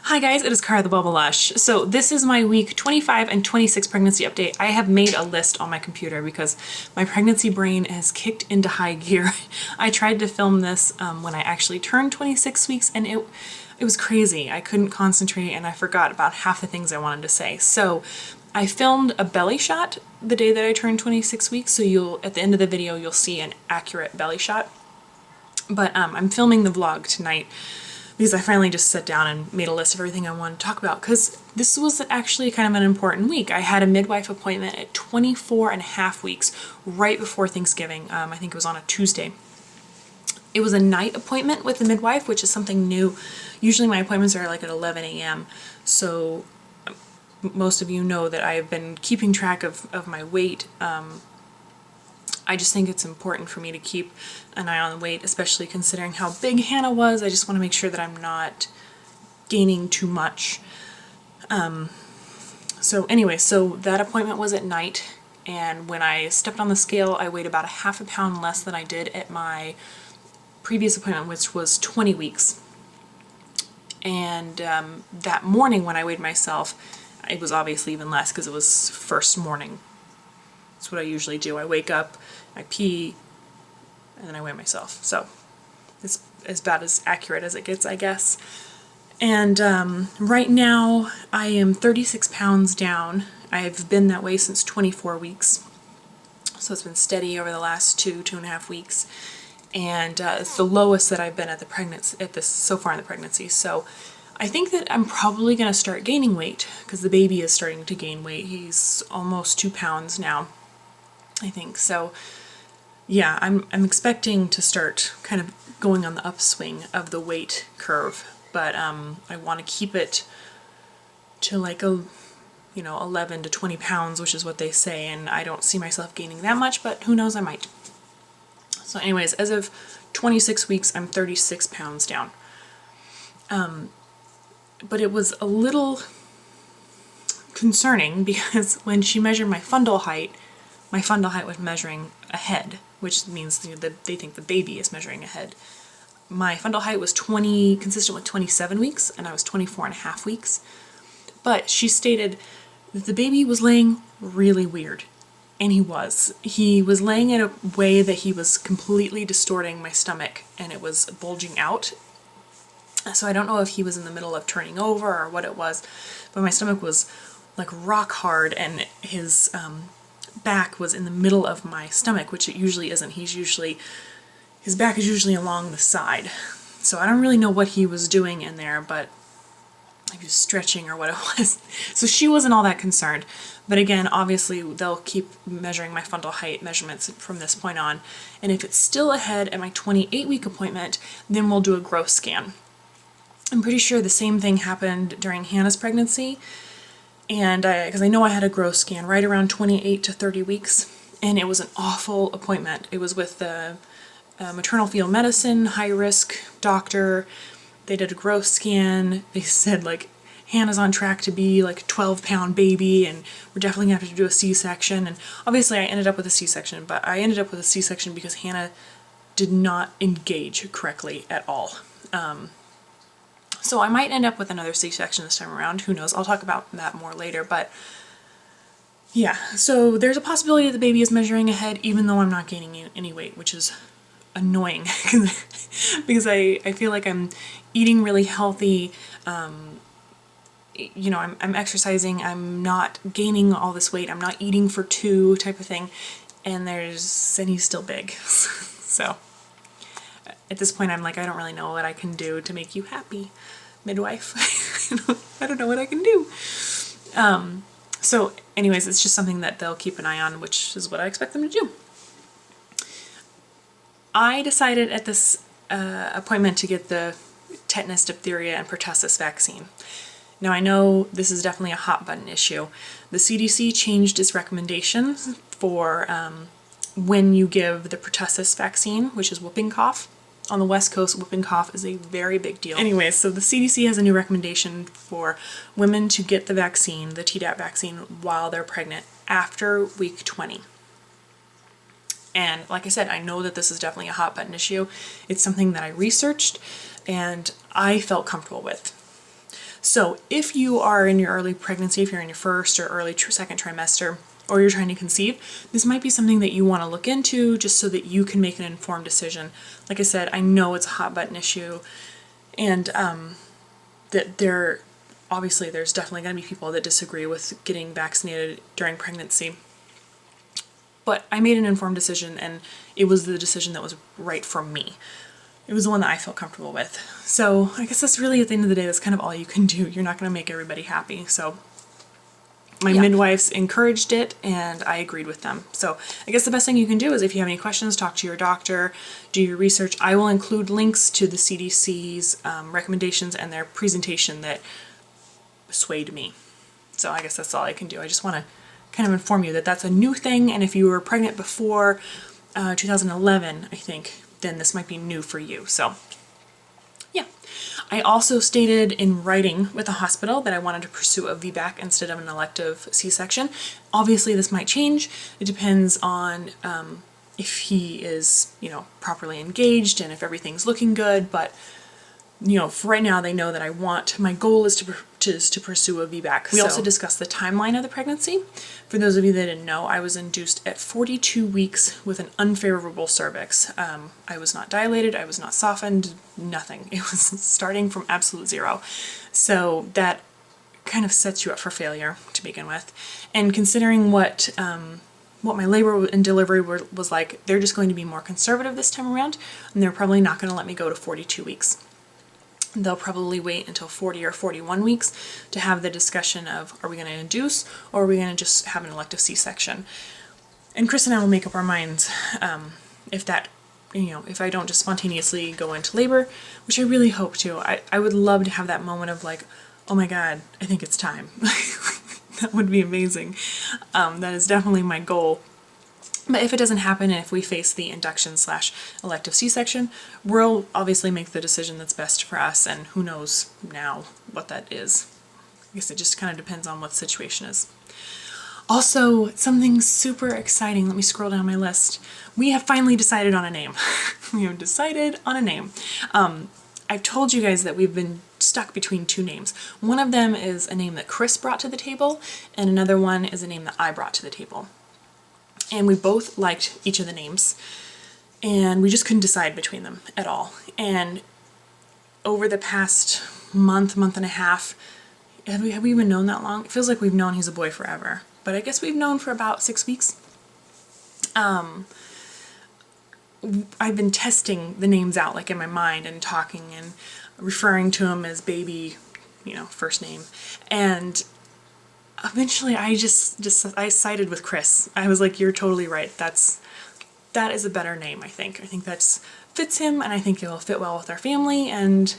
Hi guys, it is Cara theBubblelush. So this is my week 25 and 26 pregnancy update. I have made a list on my computer because my pregnancy brain has kicked into high gear. I tried to film this when I actually turned 26 weeks and it was crazy. I couldn't concentrate and I forgot about half the things I wanted to say. So I filmed a belly shot the day that I turned 26 weeks, so at the end of the video you'll see an accurate belly shot. But I'm filming the vlog tonight because I finally just sat down and made a list of everything I wanted to talk about, because this was actually kind of an important week. I had a midwife appointment at 24 and a half weeks right before Thanksgiving. I think it was on a Tuesday. It was a night appointment with the midwife, which is something new. Usually my appointments are like at 11 a.m. So most of you know that I've been keeping track of my weight. I just think it's important for me to keep an eye on the weight, especially considering how big Hannah was. I just want to make sure that I'm not gaining too much. So anyway, so that appointment was at night, and when I stepped on the scale, I weighed about a half a pound less than I did at my previous appointment, which was 20 weeks. And that morning when I weighed myself, it was obviously even less because it was first morning. That's what I usually do. I wake up, I pee, and then I weigh myself. So it's as about as accurate as it gets, I guess. And right now I am 36 pounds down. I've been that way since 24 weeks. So it's been steady over the last two and a half weeks. And it's the lowest that I've been at so far in the pregnancy. So I think that I'm probably going to start gaining weight because the baby is starting to gain weight. He's almost 2 pounds now, I think. So yeah, I'm expecting to start kind of going on the upswing of the weight curve, but I want to keep it to like 11 to 20 pounds, which is what they say, and I don't see myself gaining that much, but who knows, I might. So anyways, as of 26 weeks, I'm 36 pounds down. But it was a little concerning because when she measured my fundal height was measuring ahead, which means that they think the baby is measuring ahead. My fundal height was consistent with 27 weeks, and I was 24 and a half weeks. But she stated that the baby was laying really weird. And he was. He was laying in a way that he was completely distorting my stomach, and it was bulging out. So I don't know if he was in the middle of turning over or what it was, but my stomach was like rock hard, and his back was in the middle of my stomach, which it usually isn't. His back is usually along the side. So I don't really know what he was doing in there, but he was stretching or what it was. So she wasn't all that concerned. But again, obviously they'll keep measuring my fundal height measurements from this point on. And if it's still ahead at my 28-week appointment, then we'll do a growth scan. I'm pretty sure the same thing happened during Hannah's pregnancy. And because I know I had a growth scan right around 28 to 30 weeks, and it was an awful appointment. It was with the maternal fetal medicine high-risk doctor. They did a growth scan. They said like Hannah's on track to be like a 12-pound baby, and we're definitely gonna have to do a C-section. And obviously I ended up with a C-section, but I ended up with a C-section because Hannah did not engage correctly at all. So I might end up with another C-section this time around. Who knows? I'll talk about that more later. But yeah, so there's a possibility that the baby is measuring ahead even though I'm not gaining any weight, which is annoying because I feel like I'm eating really healthy. I'm exercising. I'm not gaining all this weight. I'm not eating for two type of thing. And he's still big. So at this point, I'm like, I don't really know what I can do to make you happy, midwife. I don't know what I can do. So anyways, it's just something that they'll keep an eye on, which is what I expect them to do. I decided at this appointment to get the tetanus, diphtheria, and pertussis vaccine. Now I know this is definitely a hot button issue. The CDC changed its recommendations for when you give the pertussis vaccine, which is whooping cough. On the West Coast, whooping cough is a very big deal. Anyway, so the CDC has a new recommendation for women to get the vaccine, the Tdap vaccine, while they're pregnant after week 20. And like I said, I know that this is definitely a hot button issue. It's something that I researched and I felt comfortable with. So if you are in your early pregnancy, if you're in your first or early second trimester, or you're trying to conceive, this might be something that you want to look into just so that you can make an informed decision. Like I said, I know it's a hot button issue, and that obviously there's definitely going to be people that disagree with getting vaccinated during pregnancy. But I made an informed decision, and it was the decision that was right for me. It was the one that I felt comfortable with. So I guess that's really, at the end of the day, that's kind of all you can do. You're not going to make everybody happy. So my midwives encouraged it, and I agreed with them. So I guess the best thing you can do is, if you have any questions, talk to your doctor, do your research. I will include links to the CDC's recommendations and their presentation that swayed me. So I guess that's all I can do. I just want to kind of inform you that that's a new thing, and if you were pregnant before 2011, I think, then this might be new for you. So yeah. I also stated in writing with the hospital that I wanted to pursue a VBAC instead of an elective C-section. Obviously this might change. It depends on if he is, properly engaged and if everything's looking good, but for right now, they know that my goal is to pursue a VBAC. We also discussed the timeline of the pregnancy. For those of you that didn't know, I was induced at 42 weeks with an unfavorable cervix. I was not dilated, I was not softened, nothing. It was starting from absolute zero. So that kind of sets you up for failure to begin with. And considering what my labor and delivery was like, they're just going to be more conservative this time around, and they're probably not going to let me go to 42 weeks. They'll probably wait until 40 or 41 weeks to have the discussion of, are we going to induce, or are we going to just have an elective C-section? And Chris and I will make up our minds if I don't just spontaneously go into labor, which I really hope to. I would love to have that moment of like, oh my God, I think it's time. That would be amazing. That is definitely my goal. But if it doesn't happen, and if we face the induction/elective C-section, we'll obviously make the decision that's best for us, and who knows now what that is. I guess it just kind of depends on what the situation is. Also, something super exciting, let me scroll down my list. We have finally decided on a name. We have decided on a name. I've told you guys that we've been stuck between two names. One of them is a name that Chris brought to the table, and another one is a name that I brought to the table. And we both liked each of the names, and we just couldn't decide between them at all. And over the past month and a half, have we even known that long? It feels like we've known he's a boy forever, but I guess we've known for about 6 weeks. I've been testing the names out, like in my mind, and talking and referring to him as baby, first name. And eventually I I sided with Chris. I was like, you're totally right. That is a better name, I think. I think that fits him, and I think it'll fit well with our family, and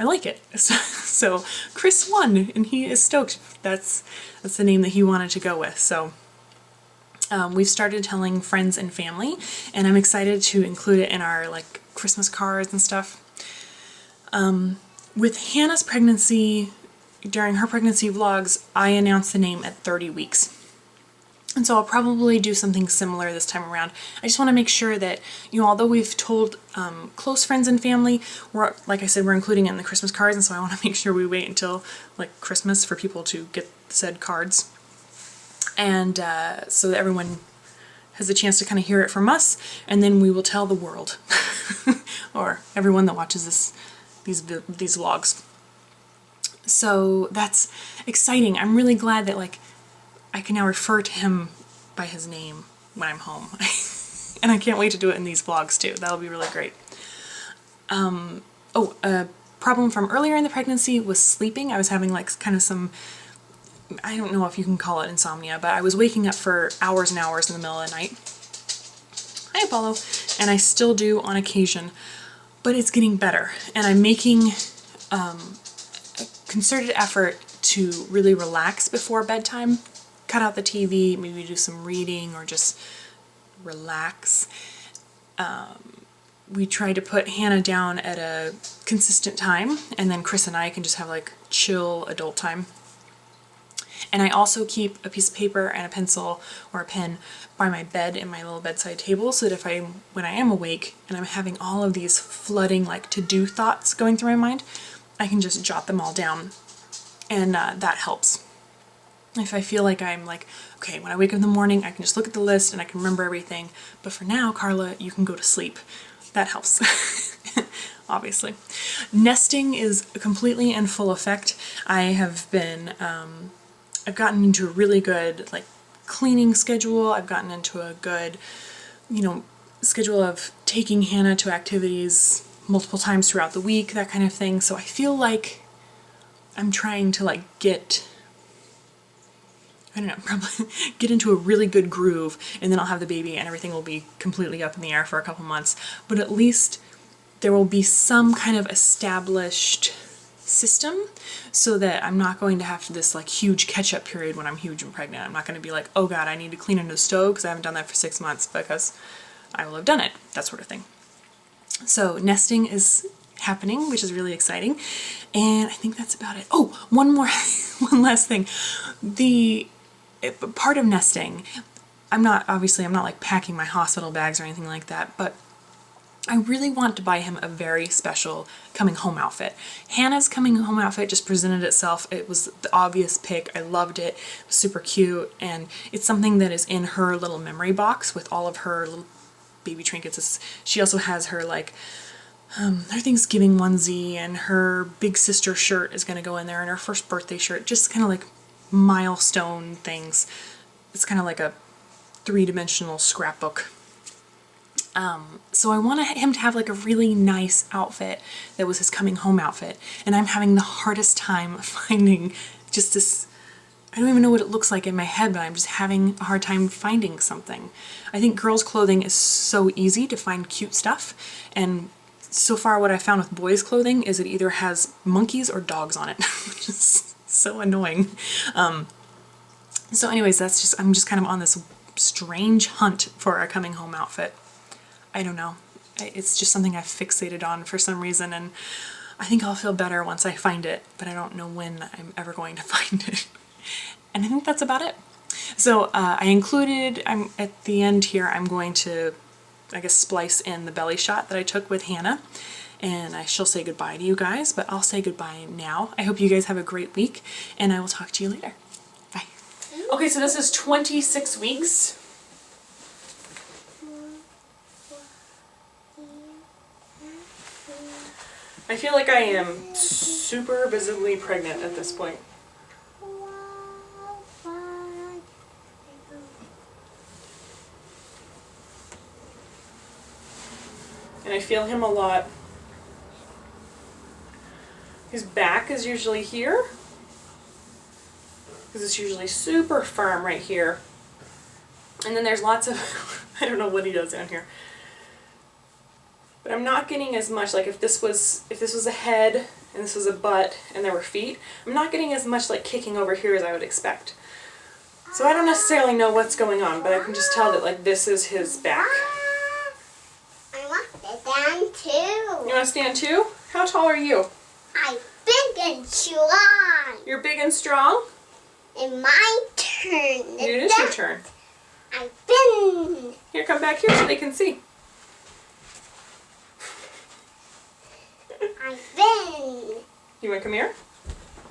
I like it. So Chris won, and he is stoked. That's the name that he wanted to go with. So we've started telling friends and family, and I'm excited to include it in our Christmas cards and stuff. With Hannah's pregnancy, during her pregnancy vlogs, I announced the name at 30 weeks. And so I'll probably do something similar this time around. I just want to make sure that, although we've told close friends and family, like I said, we're including it in the Christmas cards, and so I want to make sure we wait until Christmas for people to get said cards. And so that everyone has a chance to kind of hear it from us, and then we will tell the world, or everyone that watches these vlogs. So that's exciting. I'm really glad that I can now refer to him by his name when I'm home. And I can't wait to do it in these vlogs too. That'll be really great. A problem from earlier in the pregnancy was sleeping. I was having kind of some, I don't know if you can call it insomnia, but I was waking up for hours and hours in the middle of the night. Hi, Apollo. And I still do on occasion, but it's getting better. And I'm making a concerted effort to really relax before bedtime. Cut out the TV, maybe do some reading, or just relax. We try to put Hannah down at a consistent time, and then Chris and I can just have chill adult time. And I also keep a piece of paper and a pencil or a pen by my bed in my little bedside table, so that when I am awake and I'm having all of these flooding to-do thoughts going through my mind, I can just jot them all down, and that helps. If I feel like I'm like, okay, when I wake up in the morning, I can just look at the list and I can remember everything. But for now, Carla, you can go to sleep. That helps, obviously. Nesting is completely in full effect. I have been, I've gotten into a really good like cleaning schedule. I've gotten into a good, you know, schedule of taking Hannah to activities multiple times throughout the week, that kind of thing. So I feel like I'm trying to like probably get into a really good groove, and then I'll have the baby and everything will be completely up in the air for a couple months. But at least there will be some kind of established system so that I'm not going to have this like huge catch-up period when I'm huge and pregnant. I'm not going to be like, oh God, I need to clean under the stove because I haven't done that for 6 months, because I will have done it, that sort of thing. So nesting is happening, which is really exciting. And I think that's about it. Oh, one last thing. Part of nesting, I'm not like packing my hospital bags or anything like that, but I really want to buy him a very special coming home outfit. Hannah's coming home outfit just presented itself. It was the obvious pick. I loved it. It was super cute, and it's something that is in her little memory box with all of her little baby trinkets. She also has her like her Thanksgiving onesie, and her big sister shirt is going to go in there, and her first birthday shirt, just kind of like milestone things. It's kind of like a 3-dimensional scrapbook. So I want him to have like a really nice outfit that was his coming home outfit, and I'm having the hardest time finding just this. I don't even know what it looks like in my head, but I'm just having a hard time finding something. I think girls' clothing is so easy to find cute stuff, and so far what I found with boys' clothing is it either has monkeys or dogs on it, which is so annoying. So anyways, I'm just kind of on this strange hunt for a coming home outfit. I don't know. It's just something I've fixated on for some reason, and I think I'll feel better once I find it, but I don't know when I'm ever going to find it. And I think that's about it. So I'm at the end here, I'm going to, I guess, splice in the belly shot that I took with Hannah, and she'll say goodbye to you guys, but I'll say goodbye now. I hope you guys have a great week, and I will talk to you later. Bye. Okay, so this is 26 weeks. I feel like I am super visibly pregnant at this point. And I feel him a lot. His back is usually here, because it's usually super firm right here. And then there's lots of, I don't know what he does down here. But I'm not getting as much, like if this was a head and this was a butt and there were feet, I'm not getting as much like kicking over here as I would expect. So I don't necessarily know what's going on, but I can just tell that like this is his back. I want to stand too. You want to stand too? How tall are you? I'm big and strong. You're big and strong? It's my turn. It is your turn. I've been. Here, come back here so they can see. I've been. You want to come here?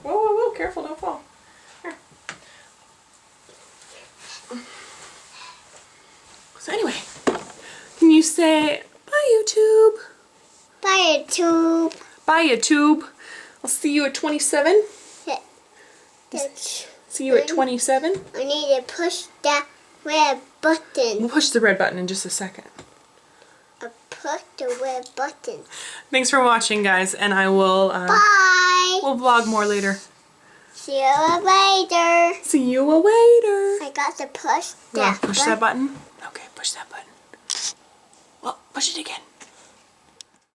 Whoa, whoa, whoa, careful, don't fall. Here. So anyway, can you say, bye YouTube? Bye, YouTube. Bye YouTube. I'll see you at 27. See you at 27. I need to push that red button. We'll push the red button in just a second. I push the red button. Thanks for watching, guys, and I will Bye. We'll vlog more later. See you later. See you later. I got to push Yeah, that push that button. Okay, push that button. Well, push it again.